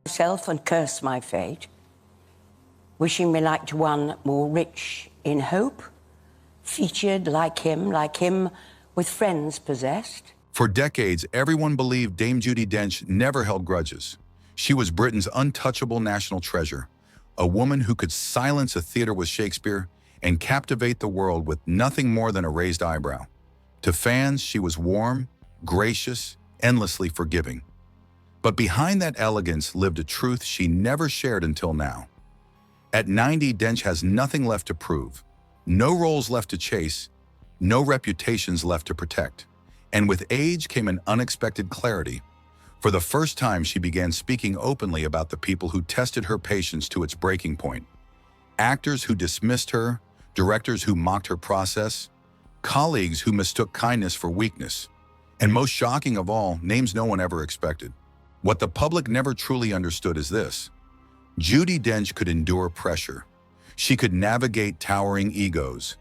myself and curse my fate, wishing me like to one more rich in hope, featured like him, with friends possessed. For decades, everyone believed Dame Judi Dench never held grudges. She was Britain's untouchable national treasure, a woman who could silence a theater with Shakespeare and captivate the world with nothing more than a raised eyebrow. To fans, she was warm, gracious, endlessly forgiving. But behind that elegance lived a truth she never shared until now. At 90, Dench has nothing left to prove, no roles left to chase, no reputations left to protect. And with age came an unexpected clarity. For the first time, she began speaking openly about the people who tested her patience to its breaking point. Actors who dismissed her, directors who mocked her process, colleagues who mistook kindness for weakness, and most shocking of all, names no one ever expected. What the public never truly understood is this: Judi Dench could endure pressure. She could navigate towering egos.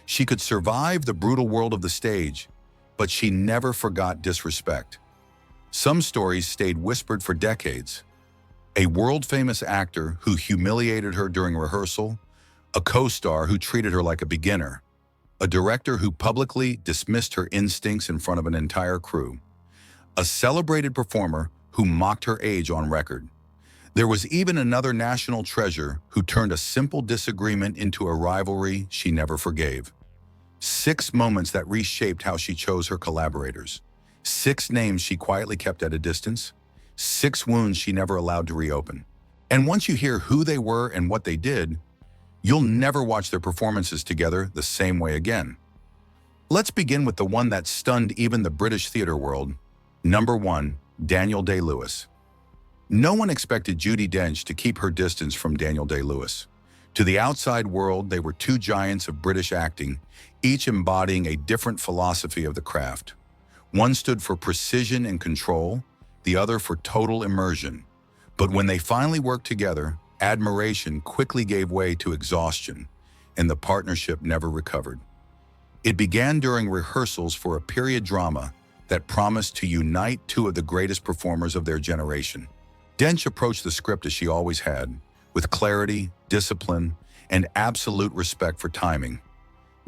She could survive the brutal world of the stage, but she never forgot disrespect. Some stories stayed whispered for decades. A world-famous actor who humiliated her during rehearsal, a co-star who treated her like a beginner, a director who publicly dismissed her instincts in front of an entire crew, a celebrated performer who mocked her age on record. There was even another national treasure who turned a simple disagreement into a rivalry she never forgave. 6 moments that reshaped how she chose her collaborators. 6 names she quietly kept at a distance. 6 wounds she never allowed to reopen. And once you hear who they were and what they did, you'll never watch their performances together the same way again. Let's begin with the one that stunned even the British theater world. Number 1, Daniel Day-Lewis. No one expected Judi Dench to keep her distance from Daniel Day-Lewis. To the outside world, they were 2 giants of British acting, each embodying a different philosophy of the craft. One stood for precision and control, the other for total immersion. But when they finally worked together, admiration quickly gave way to exhaustion, and the partnership never recovered. It began during rehearsals for a period drama that promised to unite 2 of the greatest performers of their generation. Dench approached the script as she always had, with clarity, discipline, and absolute respect for timing.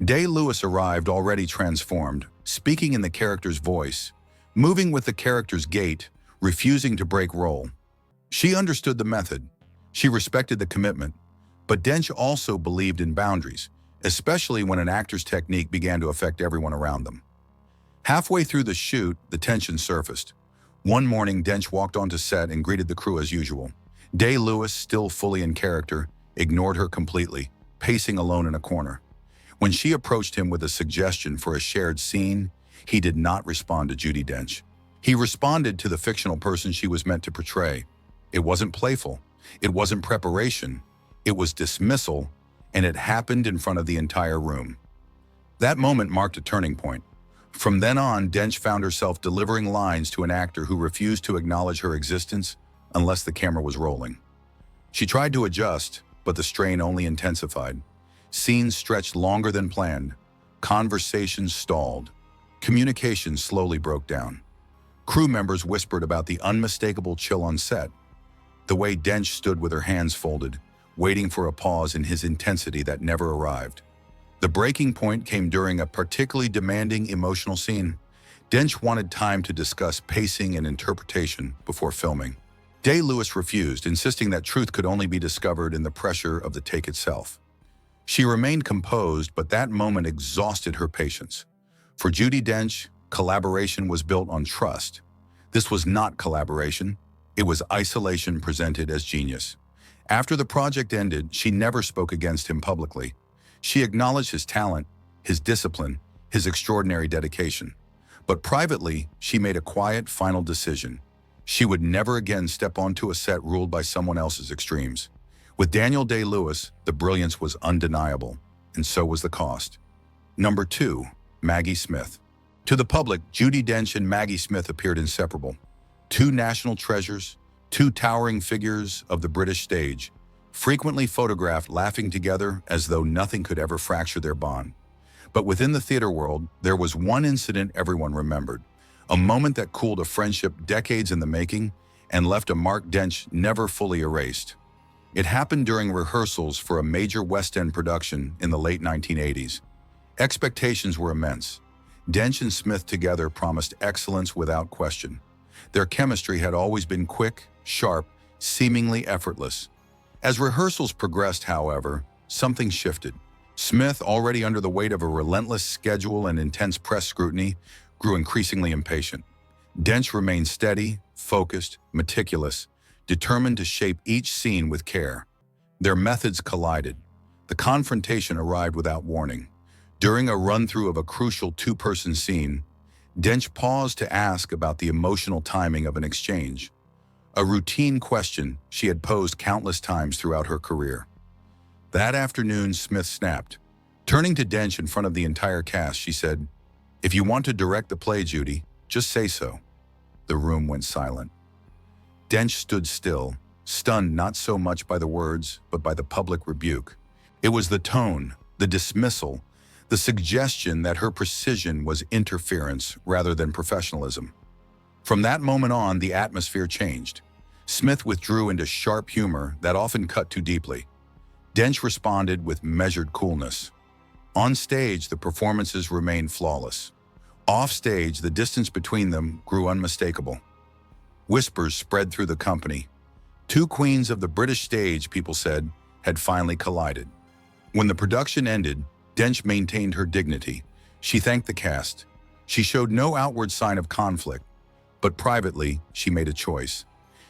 Day-Lewis arrived already transformed, speaking in the character's voice, moving with the character's gait, refusing to break role. She understood the method. She respected the commitment. But Dench also believed in boundaries, especially when an actor's technique began to affect everyone around them. Halfway through the shoot, the tension surfaced. One morning, Dench walked onto set and greeted the crew as usual. Day-Lewis, still fully in character, ignored her completely, pacing alone in a corner. When she approached him with a suggestion for a shared scene, he did not respond to Judi Dench. He responded to the fictional person she was meant to portray. It wasn't playful. It wasn't preparation. It was dismissal, and it happened in front of the entire room. That moment marked a turning point. From then on, Dench found herself delivering lines to an actor who refused to acknowledge her existence unless the camera was rolling. She tried to adjust, but the strain only intensified. Scenes stretched longer than planned. Conversations stalled. Communication slowly broke down. Crew members whispered about the unmistakable chill on set, the way Dench stood with her hands folded, waiting for a pause in his intensity that never arrived. The breaking point came during a particularly demanding emotional scene. Dench wanted time to discuss pacing and interpretation before filming. Day-Lewis refused, insisting that truth could only be discovered in the pressure of the take itself. She remained composed, but that moment exhausted her patience. For Judi Dench, collaboration was built on trust. This was not collaboration. It was isolation presented as genius. After the project ended, she never spoke against him publicly. She acknowledged his talent, his discipline, his extraordinary dedication. But privately, she made a quiet, final decision. She would never again step onto a set ruled by someone else's extremes. With Daniel Day-Lewis, the brilliance was undeniable, and so was the cost. Number 2, Maggie Smith. To the public, Judi Dench and Maggie Smith appeared inseparable. 2 national treasures, 2 towering figures of the British stage, frequently photographed laughing together as though nothing could ever fracture their bond. But within the theater world, there was one incident everyone remembered, a moment that cooled a friendship decades in the making and left a mark Dench never fully erased. It happened during rehearsals for a major West End production in the late 1980s. Expectations were immense. Dench and Smith together promised excellence without question. Their chemistry had always been quick, sharp, seemingly effortless. As rehearsals progressed, however, something shifted. Smith, already under the weight of a relentless schedule and intense press scrutiny, grew increasingly impatient. Dench remained steady, focused, meticulous, determined to shape each scene with care. Their methods collided. The confrontation arrived without warning. During a run-through of a crucial two-person scene, Dench paused to ask about the emotional timing of an exchange, a routine question she had posed countless times throughout her career. That afternoon, Smith snapped. Turning to Dench in front of the entire cast, she said, "If you want to direct the play, Judi, just say so." The room went silent. Dench stood still, stunned not so much by the words, but by the public rebuke. It was the tone, the dismissal, the suggestion that her precision was interference rather than professionalism. From that moment on, the atmosphere changed. Smith withdrew into sharp humor that often cut too deeply. Dench responded with measured coolness. On stage, the performances remained flawless. Off stage, the distance between them grew unmistakable. Whispers spread through the company. Two queens of the British stage, people said, had finally collided. When the production ended, Dench maintained her dignity. She thanked the cast. She showed no outward sign of conflict, but privately, she made a choice.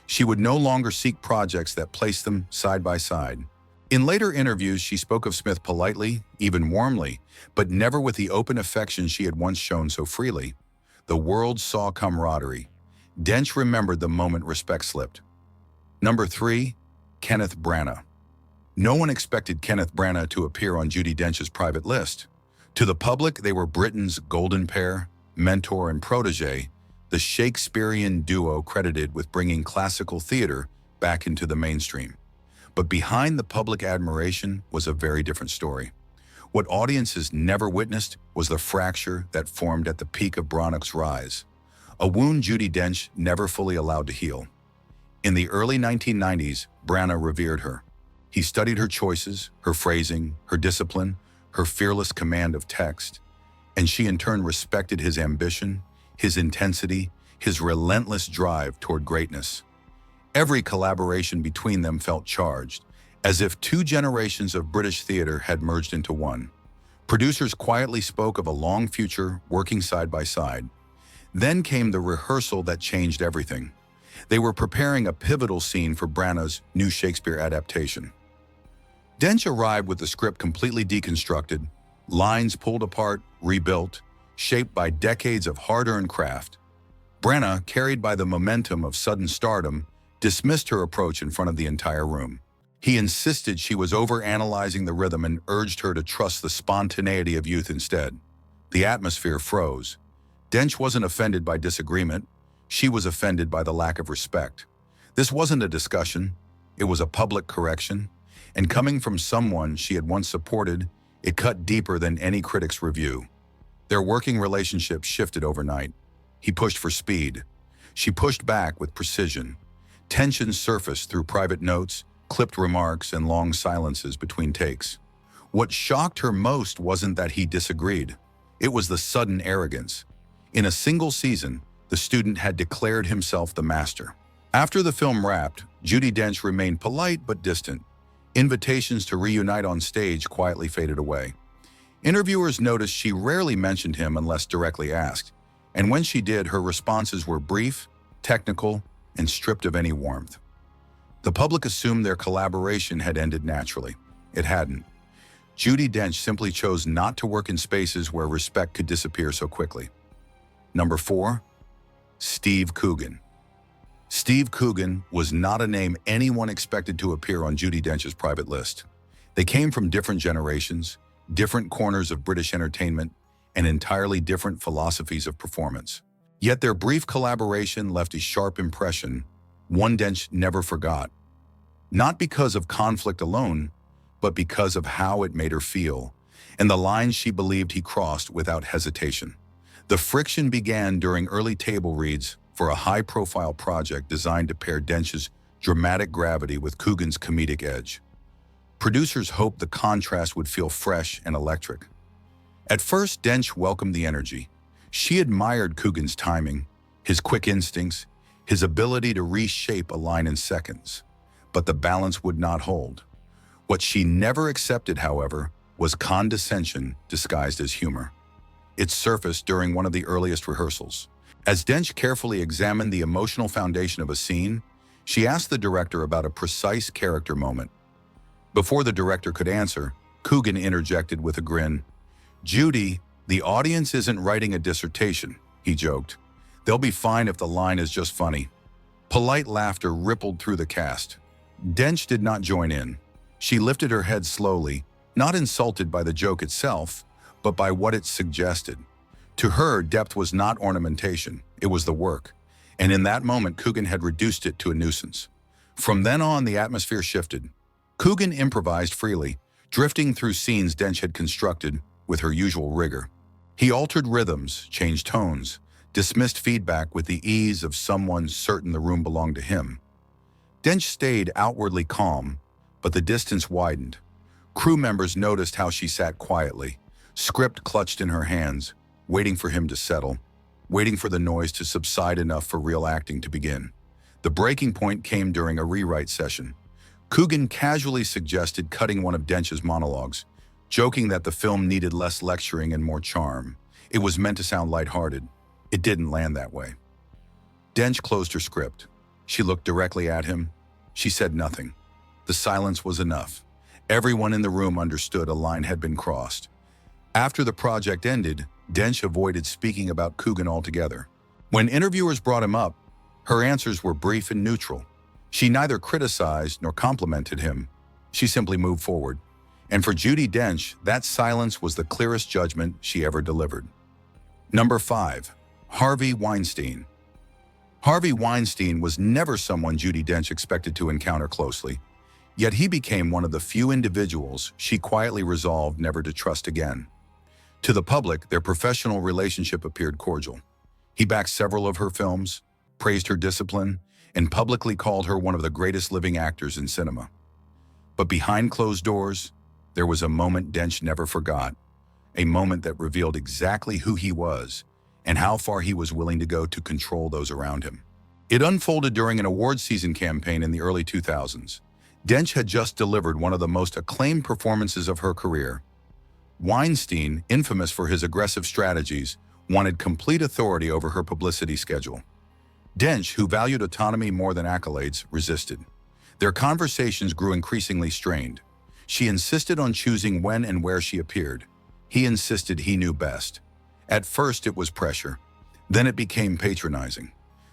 She would no longer seek projects that placed them side by side. In later interviews, she spoke of Smith politely, even warmly, but never with the open affection she had once shown so freely. The world saw camaraderie. Dench remembered the moment respect slipped. Number 3, Kenneth Branagh. No one expected Kenneth Branagh to appear on Judi Dench's private list. To the public, they were Britain's golden pair, mentor and protege, the Shakespearean duo credited with bringing classical theater back into the mainstream. But behind the public admiration was a very different story. What audiences never witnessed was the fracture that formed at the peak of Branagh's rise, a wound Judi Dench never fully allowed to heal. In the early 1990s, Branagh revered her. He studied her choices, her phrasing, her discipline, her fearless command of text, and she in turn respected his ambition, his intensity, his relentless drive toward greatness. Every collaboration between them felt charged, as if two generations of British theater had merged into one. Producers quietly spoke of a long future working side by side. Then came the rehearsal that changed everything. They were preparing a pivotal scene for Branagh's new Shakespeare adaptation. Dench arrived with the script completely deconstructed, lines pulled apart, rebuilt, shaped by decades of hard-earned craft. Branagh, carried by the momentum of sudden stardom, dismissed her approach in front of the entire room. He insisted she was overanalyzing the rhythm and urged her to trust the spontaneity of youth instead. The atmosphere froze. Dench wasn't offended by disagreement. She was offended by the lack of respect. This wasn't a discussion. It was a public correction. And coming from someone she had once supported, it cut deeper than any critic's review. Their working relationship shifted overnight. He pushed for speed. She pushed back with precision. Tension surfaced through private notes, clipped remarks, and long silences between takes. What shocked her most wasn't that he disagreed. It was the sudden arrogance. In a single season, the student had declared himself the master. After the film wrapped, Judi Dench remained polite but distant. Invitations to reunite on stage quietly faded away. Interviewers noticed she rarely mentioned him unless directly asked, and when she did, her responses were brief, technical, and stripped of any warmth. The public assumed their collaboration had ended naturally. It hadn't. Judi Dench simply chose not to work in spaces where respect could disappear so quickly. Number 4, Steve Coogan. Steve Coogan was not a name anyone expected to appear on Judi Dench's private list. They came from different generations, different corners of British entertainment, and entirely different philosophies of performance. Yet their brief collaboration left a sharp impression, one Dench never forgot. Not because of conflict alone, but because of how it made her feel, and the lines she believed he crossed without hesitation. The friction began during early table reads for for a high-profile project designed to pair Dench's dramatic gravity with Coogan's comedic edge. Producers hoped the contrast would feel fresh and electric. At first, Dench welcomed the energy. She admired Coogan's timing, his quick instincts, his ability to reshape a line in seconds. But the balance would not hold. What she never accepted, however, was condescension disguised as humor. It surfaced during one of the earliest rehearsals. As Dench carefully examined the emotional foundation of a scene, she asked the director about a precise character moment. Before the director could answer, Coogan interjected with a grin. "Judi, the audience isn't writing a dissertation," he joked. "They'll be fine if the line is just funny." Polite laughter rippled through the cast. Dench did not join in. She lifted her head slowly, not insulted by the joke itself, but by what it suggested. To her, depth was not ornamentation, it was the work. And in that moment, Coogan had reduced it to a nuisance. From then on, the atmosphere shifted. Coogan improvised freely, drifting through scenes Dench had constructed with her usual rigor. He altered rhythms, changed tones, dismissed feedback with the ease of someone certain the room belonged to him. Dench stayed outwardly calm, but the distance widened. Crew members noticed how she sat quietly, script clutched in her hands, waiting for him to settle, waiting for the noise to subside enough for real acting to begin. The breaking point came during a rewrite session. Coogan casually suggested cutting one of Dench's monologues, joking that the film needed less lecturing and more charm. It was meant to sound lighthearted. It didn't land that way. Dench closed her script. She looked directly at him. She said nothing. The silence was enough. Everyone in the room understood a line had been crossed. After the project ended, Dench avoided speaking about Coogan altogether. When interviewers brought him up, her answers were brief and neutral. She neither criticized nor complimented him. She simply moved forward. And for Judi Dench, that silence was the clearest judgment she ever delivered. Number 5. Harvey Weinstein. Harvey Weinstein was never someone Judi Dench expected to encounter closely, yet he became one of the few individuals she quietly resolved never to trust again. To the public, their professional relationship appeared cordial. He backed several of her films, praised her discipline, and publicly called her one of the greatest living actors in cinema. But behind closed doors, there was a moment Dench never forgot, a moment that revealed exactly who he was and how far he was willing to go to control those around him. It unfolded during an awards season campaign in the early 2000s. Dench had just delivered one of the most acclaimed performances of her career. Weinstein, infamous for his aggressive strategies, wanted complete authority over her publicity schedule. Dench, who valued autonomy more than accolades, resisted. Their conversations grew increasingly strained. She insisted on choosing when and where she appeared. He insisted he knew best. At first, it was pressure. Then it became patronizing.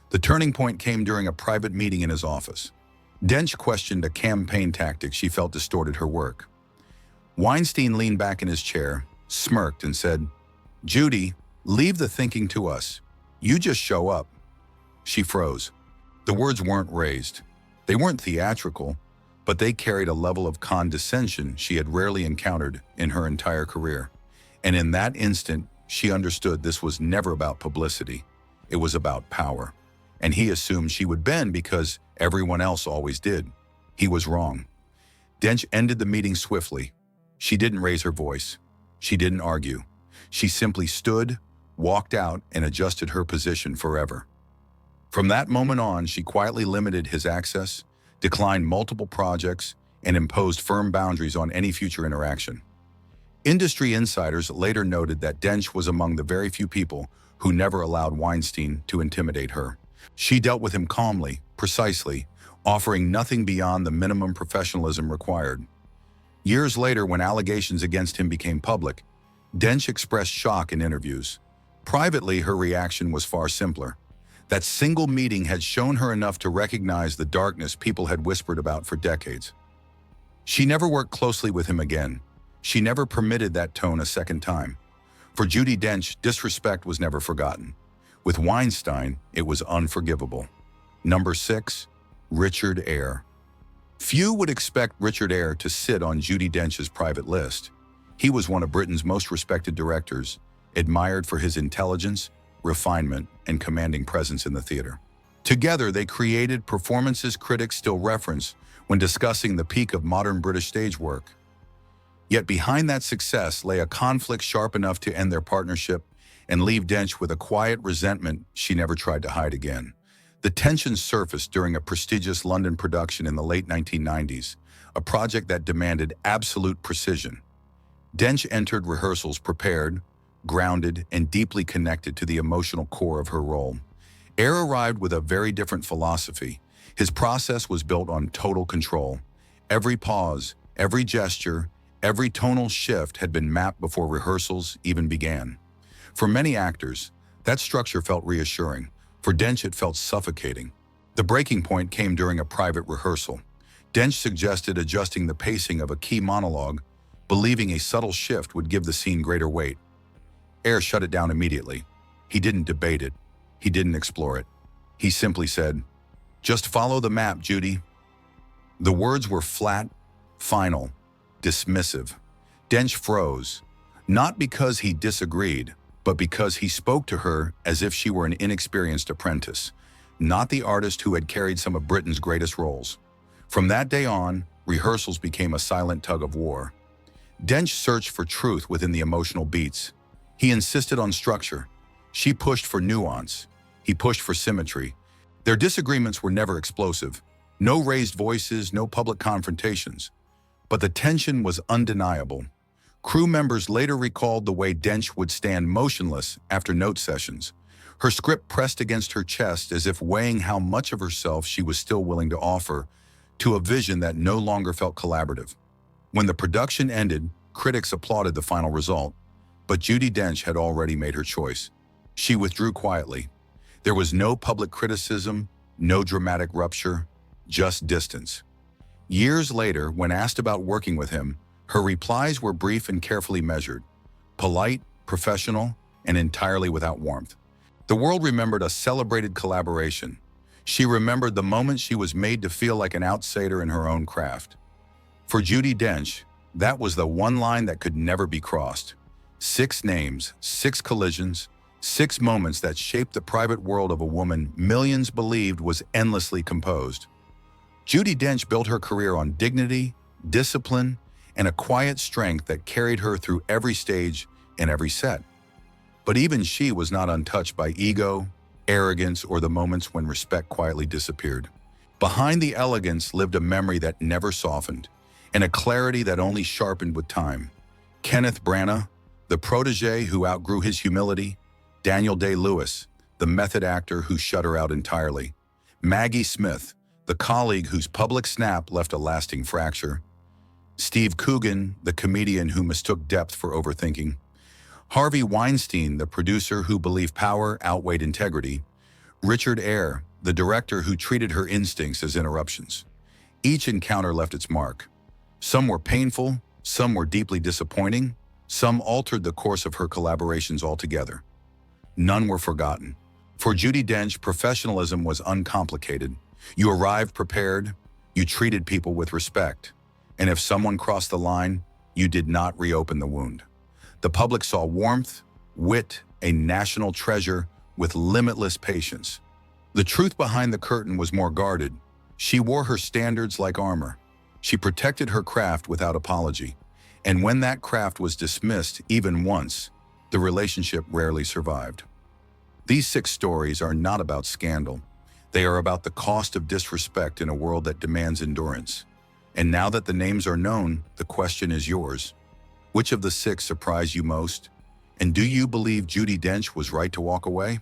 The turning point came during a private meeting in his office. Dench questioned a campaign tactic she felt distorted her work. Weinstein leaned back in his chair, smirked, and said, "Judi, leave the thinking to us. You just show up." She froze. The words weren't raised. They weren't theatrical, but they carried a level of condescension she had rarely encountered in her entire career. And in that instant, she understood this was never about publicity. It was about power. And he assumed she would bend because everyone else always did. He was wrong. Dench ended the meeting swiftly. She didn't raise her voice. She didn't argue. She simply stood, walked out, and adjusted her position forever. From that moment on, she quietly limited his access, declined multiple projects, and imposed firm boundaries on any future interaction. Industry insiders later noted that Dench was among the very few people who never allowed Weinstein to intimidate her. She dealt with him calmly, precisely, offering nothing beyond the minimum professionalism required. Years later, when allegations against him became public, Dench expressed shock in interviews. Privately, her reaction was far simpler. That single meeting had shown her enough to recognize the darkness people had whispered about for decades. She never worked closely with him again. She never permitted that tone a second time. For Judi Dench, disrespect was never forgotten. With Weinstein, it was unforgivable. Number 6, Richard Eyre. Few would expect Richard Eyre to sit on Judi Dench's private list. He was one of Britain's most respected directors, admired for his intelligence, refinement, and commanding presence in the theater. Together, they created performances critics still reference when discussing the peak of modern British stage work. Yet behind that success lay a conflict sharp enough to end their partnership and leave Dench with a quiet resentment she never tried to hide again. The tension surfaced during a prestigious London production in the late 1990s, a project that demanded absolute precision. Dench entered rehearsals prepared, grounded, and deeply connected to the emotional core of her role. Air arrived with a very different philosophy. His process was built on total control. Every pause, every gesture, every tonal shift had been mapped before rehearsals even began. For many actors, that structure felt reassuring. For Dench, it felt suffocating. The breaking point came during a private rehearsal. Dench suggested adjusting the pacing of a key monologue, believing a subtle shift would give the scene greater weight. Air shut it down immediately. He didn't debate it. He didn't explore it. He simply said, "Just follow the map, Judi." The words were flat, final, dismissive. Dench froze, not because he disagreed, but because he spoke to her as if she were an inexperienced apprentice, not the artist who had carried some of Britain's greatest roles. From that day on, rehearsals became a silent tug-of-war. Dench searched for truth within the emotional beats. He insisted on structure. She pushed for nuance. He pushed for symmetry. Their disagreements were never explosive. No raised voices, no public confrontations. But the tension was undeniable. Crew members later recalled the way Dench would stand motionless after note sessions, her script pressed against her chest as if weighing how much of herself she was still willing to offer to a vision that no longer felt collaborative. When the production ended, critics applauded the final result, but Judi Dench had already made her choice. She withdrew quietly. There was no public criticism, no dramatic rupture, just distance. Years later, when asked about working with him, her replies were brief and carefully measured, polite, professional, and entirely without warmth. The world remembered a celebrated collaboration. She remembered the moment she was made to feel like an outsider in her own craft. For Judi Dench, that was the one line that could never be crossed. 6 names, 6 collisions, 6 moments that shaped the private world of a woman millions believed was endlessly composed. Judi Dench built her career on dignity, discipline, and a quiet strength that carried her through every stage and every set. But even she was not untouched by ego, arrogance, or the moments when respect quietly disappeared. Behind the elegance lived a memory that never softened, and a clarity that only sharpened with time. Kenneth Branagh, the protege who outgrew his humility; Daniel Day-Lewis, the method actor who shut her out entirely; Maggie Smith, the colleague whose public snap left a lasting fracture; Steve Coogan, the comedian who mistook depth for overthinking; Harvey Weinstein, the producer who believed power outweighed integrity; Richard Eyre, the director who treated her instincts as interruptions. Each encounter left its mark. Some were painful, some were deeply disappointing, some altered the course of her collaborations altogether. None were forgotten. For Judi Dench, professionalism was uncomplicated. You arrived prepared, you treated people with respect, and if someone crossed the line, you did not reopen the wound. The public saw warmth, wit, a national treasure with limitless patience. The truth behind the curtain was more guarded. She wore her standards like armor. She protected her craft without apology. And when that craft was dismissed even once, the relationship rarely survived. These 6 stories are not about scandal. They are about the cost of disrespect in a world that demands endurance. And now that the names are known, the question is yours. Which of the 6 surprised you most? And do you believe Judi Dench was right to walk away?